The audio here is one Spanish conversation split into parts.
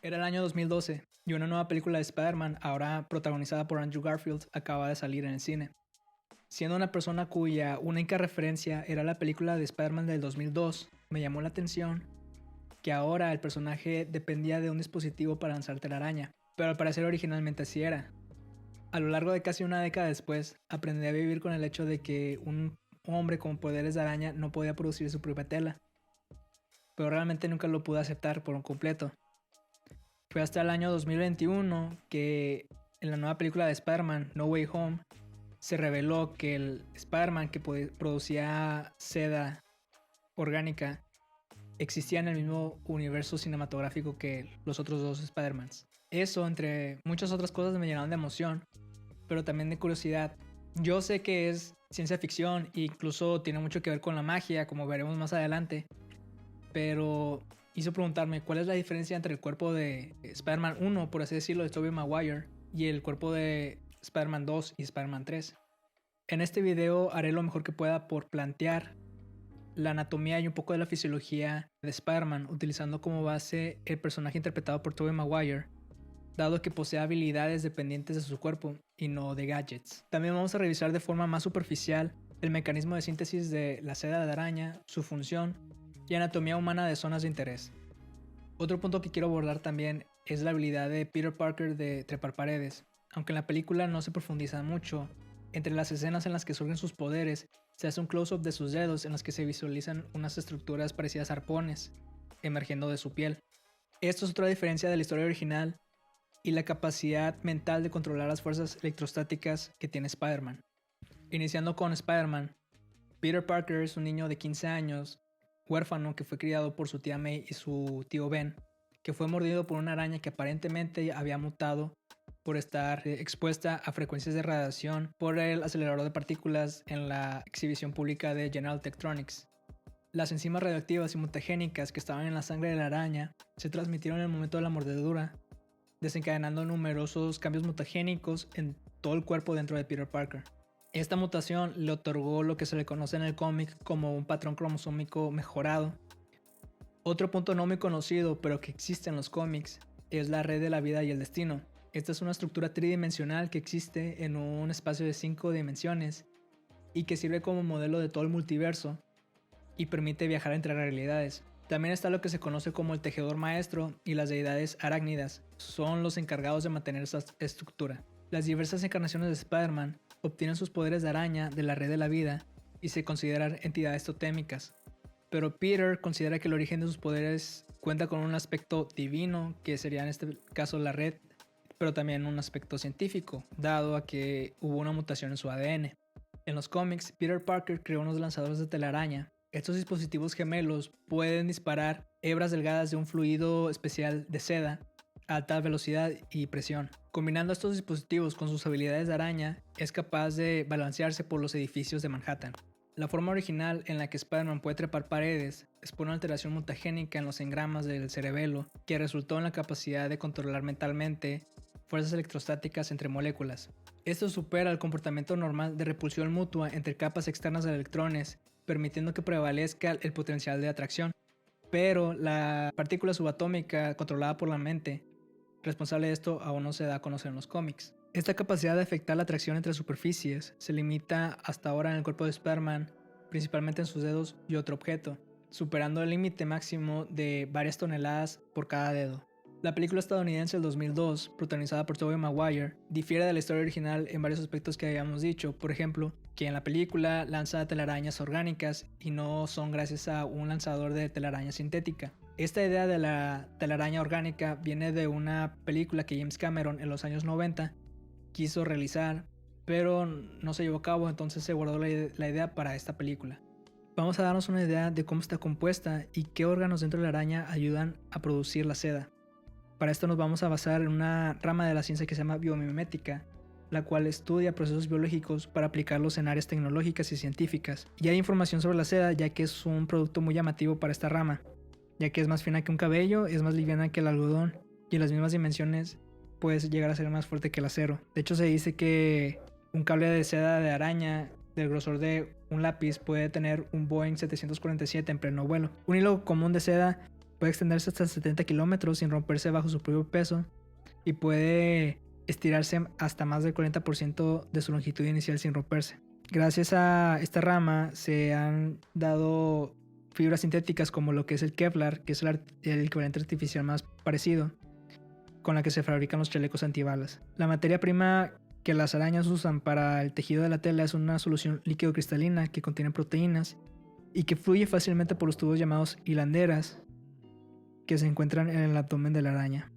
Era el año 2012 y una nueva película de Spider-Man, ahora protagonizada por Andrew Garfield, acaba de salir en el cine. Siendo una persona cuya única referencia era la película de Spider-Man del 2002, me llamó la atención que ahora el personaje dependía de un dispositivo para lanzar telaraña, pero al parecer originalmente así era. A lo largo de casi una década después, aprendí a vivir con el hecho de que un hombre con poderes de araña no podía producir su propia tela, pero realmente nunca lo pude aceptar por un completo. Fue hasta el año 2021 que en la nueva película de Spider-Man, No Way Home, se reveló que el Spider-Man que producía seda orgánica existía en el mismo universo cinematográfico que los otros dos Spider-Mans. Eso, entre muchas otras cosas, me llenaron de emoción, pero también de curiosidad. Yo sé que es ciencia ficción e incluso tiene mucho que ver con la magia, como veremos más adelante, pero hizo preguntarme cuál es la diferencia entre el cuerpo de Spider-Man 1, por así decirlo, de Tobey Maguire, y el cuerpo de Spider-Man 2 y Spider-Man 3. En este video haré lo mejor que pueda por plantear la anatomía y un poco de la fisiología de Spider-Man, utilizando como base el personaje interpretado por Tobey Maguire, dado que posee habilidades dependientes de su cuerpo y no de gadgets. También vamos a revisar de forma más superficial el mecanismo de síntesis de la seda de araña, su función y anatomía humana de zonas de interés. Otro punto que quiero abordar también es la habilidad de Peter Parker de trepar paredes. Aunque en la película no se profundiza mucho, entre las escenas en las que surgen sus poderes, se hace un close-up de sus dedos en las que se visualizan unas estructuras parecidas a arpones emergiendo de su piel. Esto es otra diferencia de la historia original y la capacidad mental de controlar las fuerzas electrostáticas que tiene Spider-Man. Iniciando con Spider-Man, Peter Parker es un niño de 15 años, huérfano que fue criado por su tía May y su tío Ben, que fue mordido por una araña que aparentemente había mutado por estar expuesta a frecuencias de radiación por el acelerador de partículas en la exhibición pública de General Electronics. Las enzimas radioactivas y mutagénicas que estaban en la sangre de la araña se transmitieron en el momento de la mordedura, desencadenando numerosos cambios mutagénicos en todo el cuerpo dentro de Peter Parker. Esta mutación le otorgó lo que se le conoce en el cómic como un patrón cromosómico mejorado. Otro punto no muy conocido, pero que existe en los cómics, es la red de la vida y el destino. Esta es una estructura tridimensional que existe en un espacio de 5 dimensiones y que sirve como modelo de todo el multiverso y permite viajar entre realidades. También está lo que se conoce como el tejedor maestro y las deidades arácnidas, son los encargados de mantener esta estructura. Las diversas encarnaciones de Spider-Man obtienen sus poderes de araña de la red de la vida y se consideran entidades totémicas. Pero Peter considera que el origen de sus poderes cuenta con un aspecto divino, que sería en este caso la red, pero también un aspecto científico, dado a que hubo una mutación en su ADN. En los cómics, Peter Parker creó unos lanzadores de telaraña. Estos dispositivos gemelos pueden disparar hebras delgadas de un fluido especial de seda a alta velocidad y presión. Combinando estos dispositivos con sus habilidades de araña, es capaz de balancearse por los edificios de Manhattan. La forma original en la que Spider-Man puede trepar paredes es por una alteración mutagénica en los engramas del cerebelo que resultó en la capacidad de controlar mentalmente fuerzas electrostáticas entre moléculas. Esto supera el comportamiento normal de repulsión mutua entre capas externas de electrones, permitiendo que prevalezca el potencial de atracción. Pero la partícula subatómica controlada por la mente, responsable de esto, aún no se da a conocer en los cómics. Esta capacidad de afectar la atracción entre superficies se limita hasta ahora en el cuerpo de Spider-Man, principalmente en sus dedos y otro objeto, superando el límite máximo de varias toneladas por cada dedo. La película estadounidense del 2002, protagonizada por Tobey Maguire, difiere de la historia original en varios aspectos que habíamos dicho. Por ejemplo, que en la película lanza telarañas orgánicas y no son gracias a un lanzador de telaraña sintética. Esta idea de la telaraña orgánica viene de una película que James Cameron en los años 90 quiso realizar, pero no se llevó a cabo, entonces se guardó la idea para esta película. Vamos a darnos una idea de cómo está compuesta y qué órganos dentro de la araña ayudan a producir la seda. Para esto nos vamos a basar en una rama de la ciencia que se llama biomimética, la cual estudia procesos biológicos para aplicarlos en áreas tecnológicas y científicas. Y hay información sobre la seda, ya que es un producto muy llamativo para esta rama, ya que es más fina que un cabello, es más liviana que el algodón y en las mismas dimensiones puede llegar a ser más fuerte que el acero. De hecho, se dice que un cable de seda de araña del grosor de un lápiz puede tener un Boeing 747 en pleno vuelo. Un hilo común de seda puede extenderse hasta 70 kilómetros sin romperse bajo su propio peso y puede estirarse hasta más del 40% de su longitud inicial sin romperse. Gracias a esta rama se han dado fibras sintéticas como lo que es el Kevlar, que es el equivalente artificial más parecido, con la que se fabrican los chalecos antibalas. La materia prima que las arañas usan para el tejido de la tela es una solución líquido cristalina que contiene proteínas y que fluye fácilmente por los tubos llamados hilanderas que se encuentran en el abdomen de la araña.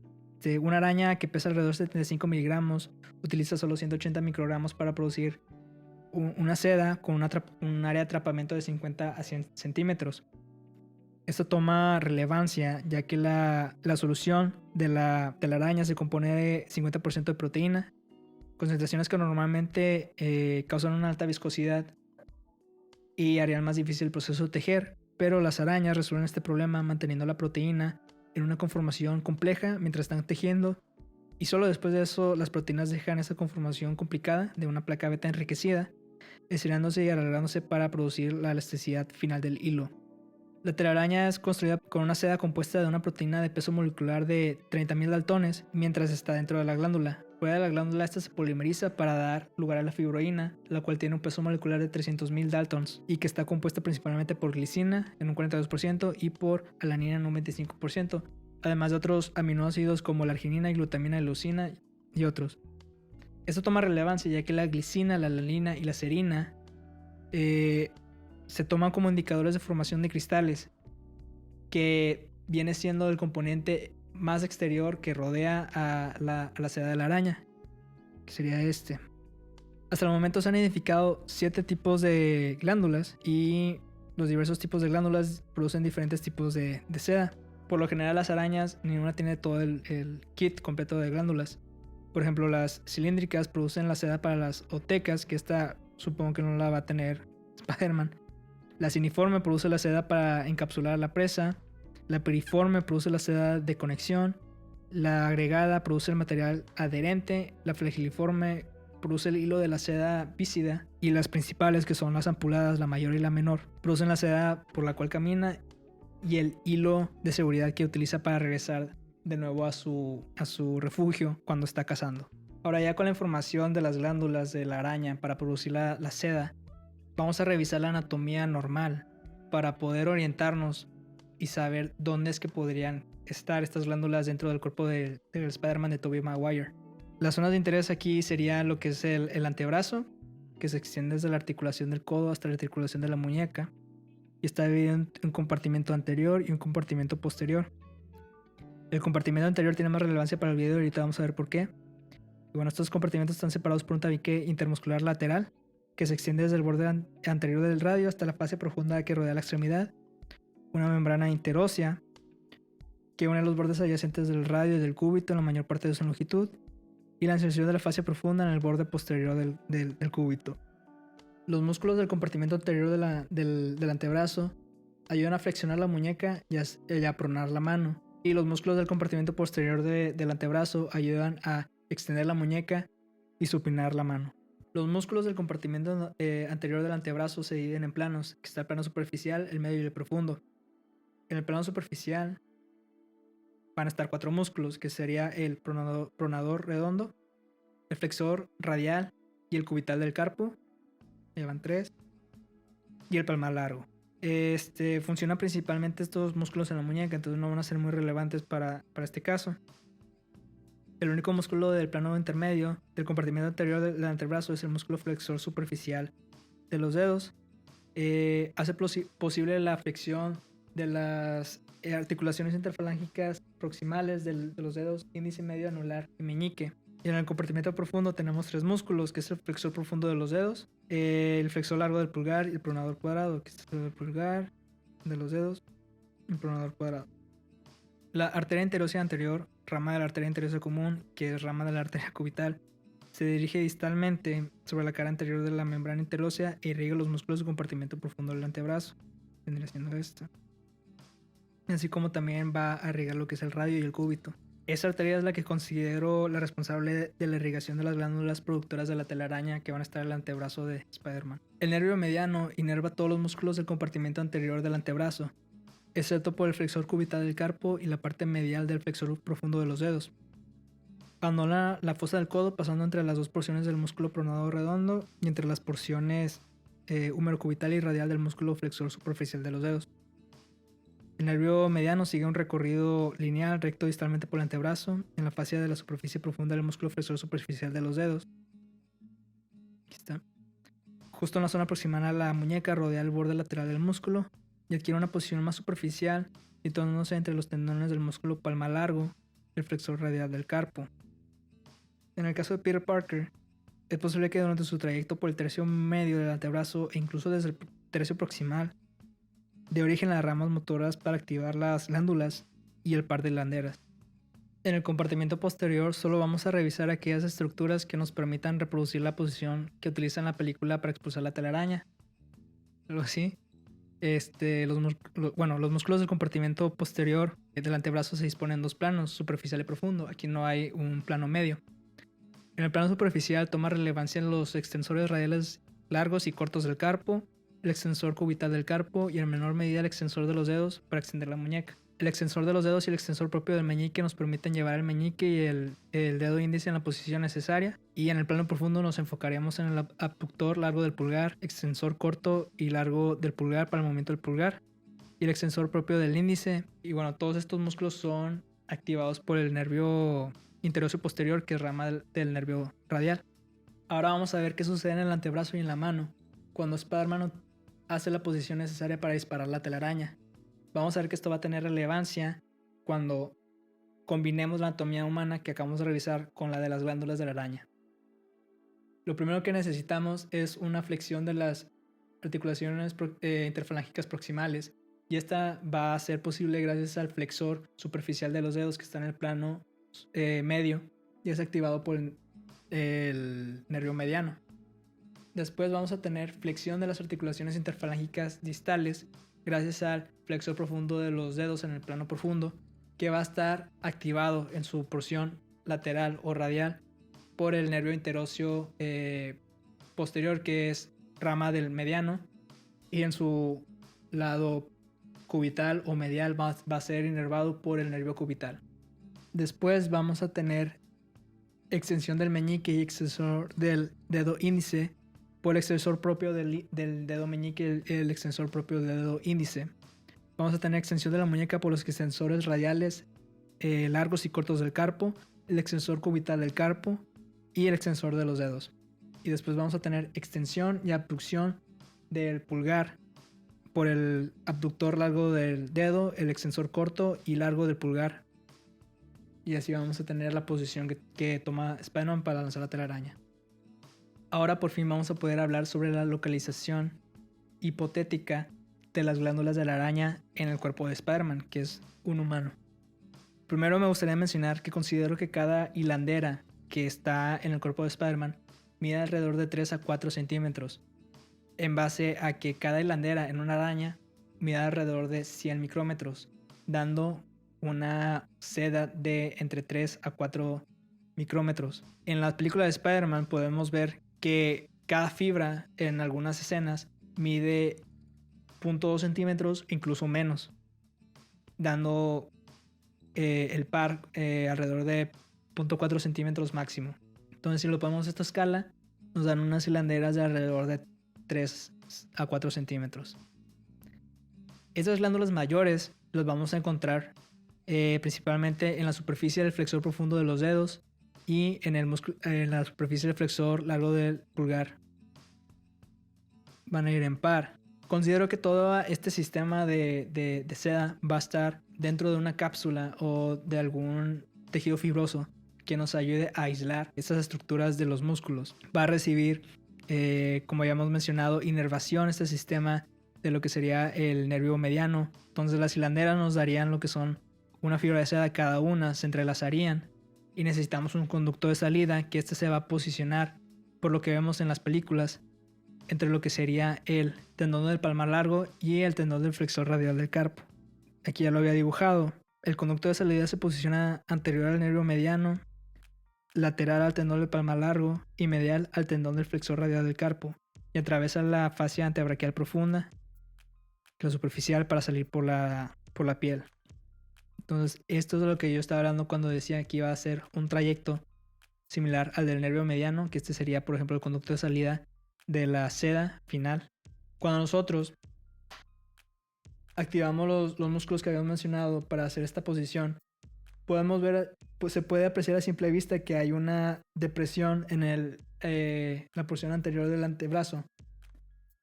Una araña que pesa alrededor de 75 miligramos utiliza solo 180 microgramos para producir una seda con un área de atrapamiento de 50 a 100 centímetros. Esto toma relevancia ya que la solución de la araña se compone de 50% de proteína, concentraciones que normalmente causan una alta viscosidad y harían más difícil el proceso de tejer, pero las arañas resuelven este problema manteniendo la proteína en una conformación compleja mientras están tejiendo, y solo después de eso las proteínas dejan esa conformación complicada de una placa beta enriquecida, estirándose y alargándose para producir la elasticidad final del hilo. La telaraña es construida con una seda compuesta de una proteína de peso molecular de 30.000 daltones mientras está dentro de la glándula. Fuera de la glándula esta se polimeriza para dar lugar a la fibroína, la cual tiene un peso molecular de 300.000 daltons y que está compuesta principalmente por glicina en un 42% y por alanina en un 25%, además de otros aminoácidos como la arginina, glutamina, leucina y otros. Esto toma relevancia ya que la glicina, la alanina y la serina se toman como indicadores de formación de cristales, que viene siendo el componente más exterior que rodea a la seda de la araña, que sería este. Hasta el momento se han identificado 7 tipos de glándulas y los diversos tipos de glándulas producen diferentes tipos de seda. Por lo general las arañas ninguna tiene todo el kit completo de glándulas. Por ejemplo, las cilíndricas producen la seda para las otecas, que esta supongo que no la va a tener Spider-Man. La siniforme produce la seda para encapsular a la presa. La piriforme produce la seda de conexión. La agregada produce el material adherente. La flagiliforme produce el hilo de la seda bísida. Y las principales, que son las ampuladas, la mayor y la menor, producen la seda por la cual camina y el hilo de seguridad que utiliza para regresar de nuevo a su refugio cuando está cazando. Ahora, ya con la información de las glándulas de la araña para producir la seda, vamos a revisar la anatomía normal para poder orientarnos y saber dónde es que podrían estar estas glándulas dentro del cuerpo del Spider-Man de Tobey Maguire. Las zonas de interés aquí sería lo que es el antebrazo, que se extiende desde la articulación del codo hasta la articulación de la muñeca y está dividido en un compartimento anterior y un compartimento posterior. El compartimento anterior tiene más relevancia para el video y ahorita vamos a ver por qué. Y bueno, estos compartimentos están separados por un tabique intermuscular lateral que se extiende desde el borde anterior del radio hasta la fase profunda que rodea la extremidad, una membrana interósea que une los bordes adyacentes del radio y del cúbito en la mayor parte de su longitud, y la inserción de la fascia profunda en el borde posterior del cúbito. Los músculos del compartimento anterior del antebrazo ayudan a flexionar la muñeca y a pronar la mano, y los músculos del compartimento posterior del antebrazo ayudan a extender la muñeca y supinar la mano. Los músculos del compartimento anterior del antebrazo se dividen en planos, que está el plano superficial, el medio y el profundo. En el plano superficial van a estar 4 músculos, que sería el pronador redondo, el flexor radial y el cubital del carpo. Llevan 3. Y el palmar largo. Funcionan principalmente estos músculos en la muñeca, entonces no van a ser muy relevantes para este caso. El único músculo del plano intermedio del compartimento anterior del antebrazo es el músculo flexor superficial de los dedos. Hace posible la flexión de las articulaciones interfalángicas proximales de los dedos índice, medio, anular y meñique. Y en el compartimento profundo tenemos 3 músculos, que es el flexor profundo de los dedos, el flexor largo del pulgar y el pronador cuadrado, que es el pulgar de los dedos y el pronador cuadrado. La arteria interósea anterior, rama de la arteria interósea común, que es rama de la arteria cubital, se dirige distalmente sobre la cara anterior de la membrana interósea e irriga los músculos del compartimento profundo del antebrazo. Vendría siendo esta. Así como también va a irrigar lo que es el radio y el cúbito. Esa arteria es la que considero la responsable de la irrigación de las glándulas productoras de la telaraña que van a estar en el antebrazo de Spider-Man. El nervio mediano inerva todos los músculos del compartimento anterior del antebrazo. excepto por el flexor cubital del carpo y la parte medial del flexor profundo de los dedos. Abandona la fosa del codo pasando entre las dos porciones del músculo pronado redondo y entre las porciones húmero-cubital y radial del músculo flexor superficial de los dedos. El nervio mediano sigue un recorrido lineal recto distalmente por el antebrazo en la fascia de la superficie profunda del músculo flexor superficial de los dedos. Aquí está. Justo en la zona proximal a la muñeca rodea el borde lateral del músculo y adquiere una posición más superficial, situándose entre los tendones del músculo palmar largo y el flexor radial del carpo. En el caso de Peter Parker, es posible que durante su trayecto por el tercio medio del antebrazo e incluso desde el tercio proximal, de origen las ramas motoras para activar las glándulas y el par de hilanderas. En el compartimiento posterior solo vamos a revisar aquellas estructuras que nos permitan reproducir la posición que utiliza en la película para expulsar la telaraña. Algo así. Los músculos del compartimiento posterior del antebrazo se disponen en dos planos, superficial y profundo. Aquí no hay un plano medio. En el plano superficial toma relevancia los extensores radiales largos y cortos del carpo, el extensor cubital del carpo y en menor medida el extensor de los dedos para extender la muñeca. El extensor de los dedos y el extensor propio del meñique nos permiten llevar el meñique y el dedo índice en la posición necesaria, y en el plano profundo nos enfocaríamos en el abductor largo del pulgar, extensor corto y largo del pulgar para el movimiento del pulgar y el extensor propio del índice. Y bueno, todos estos músculos son activados por el nervio interoseo posterior, que es rama del nervio radial. Ahora vamos a ver qué sucede en el antebrazo y en la mano cuando Spider-Man hace la posición necesaria para disparar la telaraña. Vamos a ver que esto va a tener relevancia cuando combinemos la anatomía humana que acabamos de revisar con la de las glándulas de la araña. Lo primero que necesitamos es una flexión de las articulaciones interfalángicas proximales, y esta va a ser posible gracias al flexor superficial de los dedos que está en el plano medio y es activado por el nervio mediano. Después vamos a tener flexión de las articulaciones interfalángicas distales gracias al flexor profundo de los dedos en el plano profundo, que va a estar activado en su porción lateral o radial por el nervio interóseo posterior, que es rama del mediano, y en su lado cubital o medial va a ser inervado por el nervio cubital. Después vamos a tener extensión del meñique y extensor del dedo índice por el extensor propio del dedo meñique y el extensor propio del dedo índice. Vamos a tener extensión de la muñeca por los extensores radiales largos y cortos del carpo, el extensor cubital del carpo y el extensor de los dedos. Y después vamos a tener extensión y abducción del pulgar por el abductor largo del dedo, el extensor corto y largo del pulgar. Y así vamos a tener la posición que toma Spider-Man para lanzar la telaraña. Ahora por fin vamos a poder hablar sobre la localización hipotética de las glándulas de la araña en el cuerpo de Spider-Man, que es un humano. Primero me gustaría mencionar que considero que cada hilandera que está en el cuerpo de Spider-Man mide alrededor de 3 a 4 centímetros, en base a que cada hilandera en una araña mide alrededor de 100 micrómetros, dando una seda de entre 3 a 4 micrómetros. En la película de Spider-Man podemos ver que cada fibra en algunas escenas mide 0.2 centímetros, incluso menos, dando el par alrededor de 0.4 centímetros máximo. Entonces, si lo ponemos a esta escala, nos dan unas hilanderas de alrededor de 3 a 4 centímetros. Estas glándulas mayores las vamos a encontrar principalmente en la superficie del flexor profundo de los dedos y en la superficie del flexor largo del pulgar. Van a ir en par. Considero que todo este sistema de seda va a estar dentro de una cápsula o de algún tejido fibroso que nos ayude a aislar estas estructuras de los músculos. Va a recibir, como ya hemos mencionado, inervación este sistema de lo que sería el nervio mediano. Entonces las hilanderas nos darían lo que son una fibra de seda cada una, se entrelazarían y necesitamos un conducto de salida que se va a posicionar, por lo que vemos en las películas, entre lo que sería el tendón del palmar largo y el tendón del flexor radial del carpo. Aquí ya lo había dibujado. El conducto de salida se posiciona anterior al nervio mediano, lateral al tendón del palmar largo y medial al tendón del flexor radial del carpo, y atraviesa la fascia antebraquial profunda, la superficial, para salir por la por la piel. Entonces, esto es de lo que yo estaba hablando cuando decía que iba a ser un trayecto similar al del nervio mediano, que este sería, por ejemplo, el conducto de salida de la seda final. Cuando nosotros activamos los músculos que habíamos mencionado para hacer esta posición, podemos ver, pues se puede apreciar a simple vista que hay una depresión en la porción anterior del antebrazo.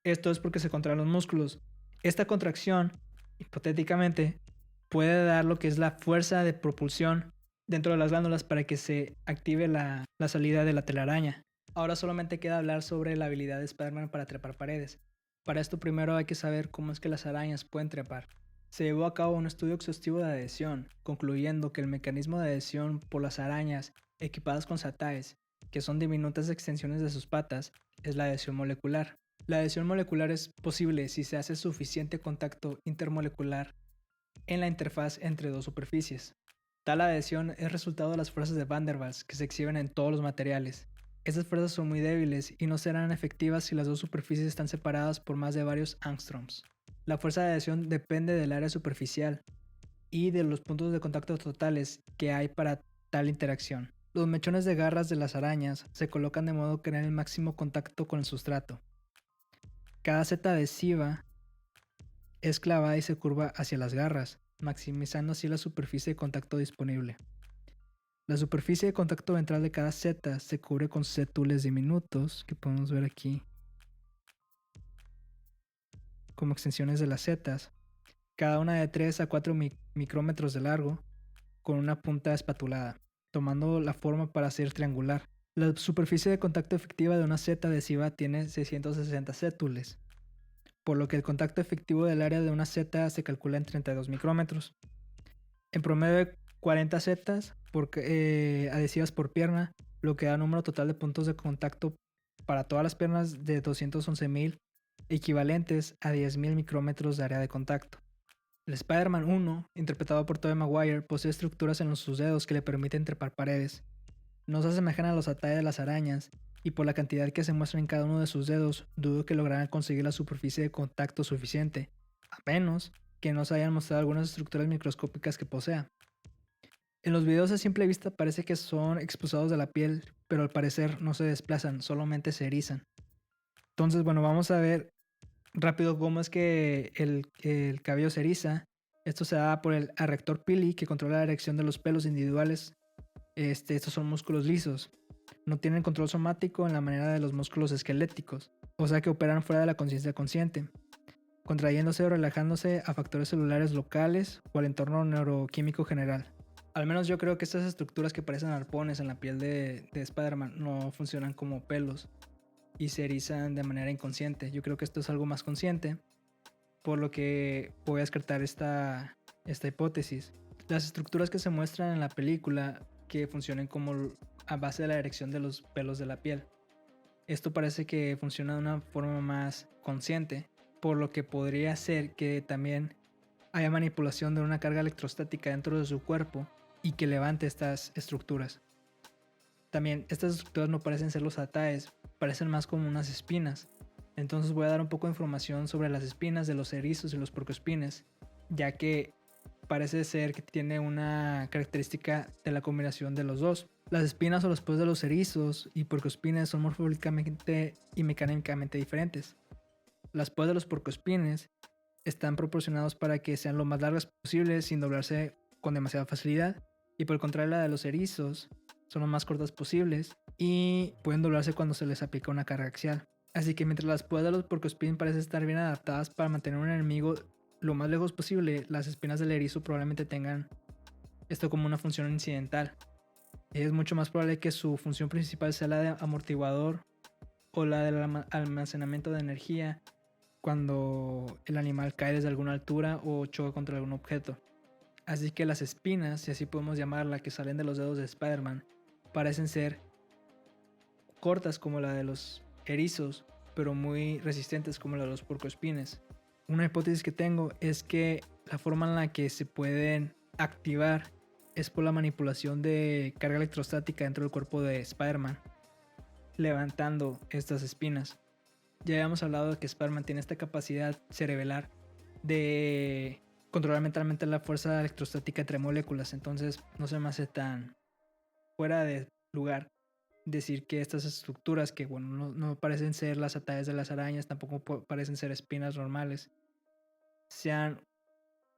Esto es porque se contraen los músculos. Esta contracción, hipotéticamente, puede dar lo que es la fuerza de propulsión dentro de las glándulas para que se active la salida de la telaraña. Ahora solamente queda hablar sobre la habilidad de Spider-Man para trepar paredes. Para esto primero hay que saber cómo es que las arañas pueden trepar. Se llevó a cabo un estudio exhaustivo de adhesión, concluyendo que el mecanismo de adhesión por las arañas equipadas con sataes, que son diminutas extensiones de sus patas, es la adhesión molecular. La adhesión molecular es posible si se hace suficiente contacto intermolecular en la interfaz entre dos superficies. Tal adhesión es resultado de las fuerzas de Van der Waals que se exhiben en todos los materiales. Estas fuerzas son muy débiles y no serán efectivas si las dos superficies están separadas por más de varios angstroms. La fuerza de adhesión depende del área superficial y de los puntos de contacto totales que hay para tal interacción. Los mechones de garras de las arañas se colocan de modo que crean el máximo contacto con el sustrato. Cada seta adhesiva es clavada y se curva hacia las garras, maximizando así la superficie de contacto disponible. La superficie de contacto ventral de cada seta se cubre con setules diminutos, que podemos ver aquí como extensiones de las setas, cada una de 3 a 4 micrómetros de largo, con una punta espatulada, tomando la forma para ser triangular. La superficie de contacto efectiva de una seta adhesiva tiene 660 sétules, por lo que el contacto efectivo del área de una seta se calcula en 32 micrómetros. En promedio 40 setas adhesivas por pierna, lo que da un número total de puntos de contacto para todas las piernas de 211.000, equivalentes a 10.000 micrómetros de área de contacto. El Spider-Man 1, interpretado por Tobey Maguire, posee estructuras en sus dedos que le permiten trepar paredes. No se asemejan a los ataques de las arañas, y por la cantidad que se muestra en cada uno de sus dedos, dudo que lograran conseguir la superficie de contacto suficiente, a menos que nos hayan mostrado algunas estructuras microscópicas que posea. En los videos a simple vista parece que son expulsados de la piel, pero al parecer no se desplazan, solamente se erizan. Entonces, bueno, vamos a ver rápido cómo es que el cabello se eriza. Esto se da por el arrector pili, que controla la erección de los pelos individuales. Estos son músculos lisos. No tienen control somático en la manera de los músculos esqueléticos, o sea que operan fuera de la conciencia consciente, contrayéndose o relajándose a factores celulares locales o al entorno neuroquímico general. Al menos yo creo que estas estructuras que parecen arpones en la piel de Spider-Man no funcionan como pelos y se erizan de manera inconsciente. Yo creo que esto es algo más consciente, por lo que voy a descartar esta hipótesis. Las estructuras que se muestran en la película que funcionen como a base de la erección de los pelos de la piel. Esto parece que funciona de una forma más consciente, por lo que podría ser que también haya manipulación de una carga electrostática dentro de su cuerpo y que levante estas estructuras. También estas estructuras no parecen ser los ataes, parecen más como unas espinas. Entonces voy a dar un poco de información sobre las espinas de los erizos y los porcoespines, ya que parece ser que tiene una característica de la combinación de los dos. Las espinas o los pelos de los erizos y porcoespines son morfológicamente y mecánicamente diferentes. Las pelos de los porcoespines están proporcionados para que sean lo más largas posibles sin doblarse con demasiada facilidad, y por el contrario la de los erizos son lo más cortas posibles y pueden doblarse cuando se les aplica una carga axial. Así que mientras las púas de los porcoespines parecen estar bien adaptadas para mantener un enemigo lo más lejos posible, las espinas del erizo probablemente tengan esto como una función incidental. Es mucho más probable que su función principal sea la de amortiguador o la del almacenamiento de energía cuando el animal cae desde alguna altura o choca contra algún objeto. Así que las espinas, si así podemos llamarla, que salen de los dedos de Spider-Man, parecen ser cortas como la de los erizos, pero muy resistentes como la de los porcoespines. Una hipótesis que tengo es que la forma en la que se pueden activar es por la manipulación de carga electrostática dentro del cuerpo de Spider-Man, levantando estas espinas. Ya habíamos hablado de que Spider-Man tiene esta capacidad cerebelar de controlar mentalmente la fuerza electrostática entre moléculas. Entonces no se me hace tan fuera de lugar decir que estas estructuras, que bueno, no parecen ser las ataduras de las arañas, tampoco parecen ser espinas normales, sean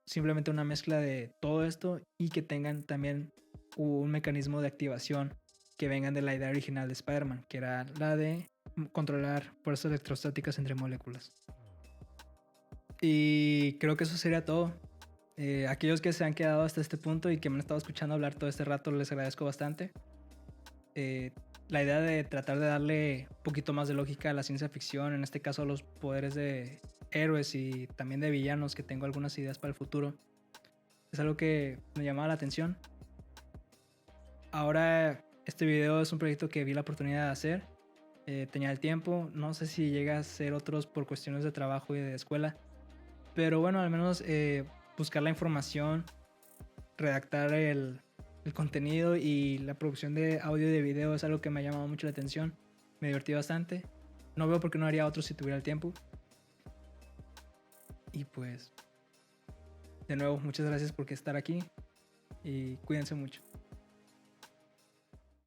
simplemente una mezcla de todo esto y que tengan también un mecanismo de activación que vengan de la idea original de Spider-Man, que era la de controlar fuerzas electrostáticas entre moléculas. Y creo que eso sería todo. Aquellos que se han quedado hasta este punto y que me han estado escuchando hablar todo este rato, les agradezco bastante. La idea de tratar de darle un poquito más de lógica a la ciencia ficción, en este caso a los poderes de héroes y también de villanos, que tengo algunas ideas para el futuro, es algo que me llamaba la atención. Ahora este video es un proyecto que vi la oportunidad de hacer. Tenía el tiempo, no sé si llega a ser otros por cuestiones de trabajo y de escuela, pero bueno, al menos buscar la información, redactar el contenido y la producción de audio y de video es algo que me ha llamado mucho la atención. Me divertí bastante. No veo por qué no haría otro si tuviera el tiempo. Y pues, de nuevo, muchas gracias por estar aquí y cuídense mucho.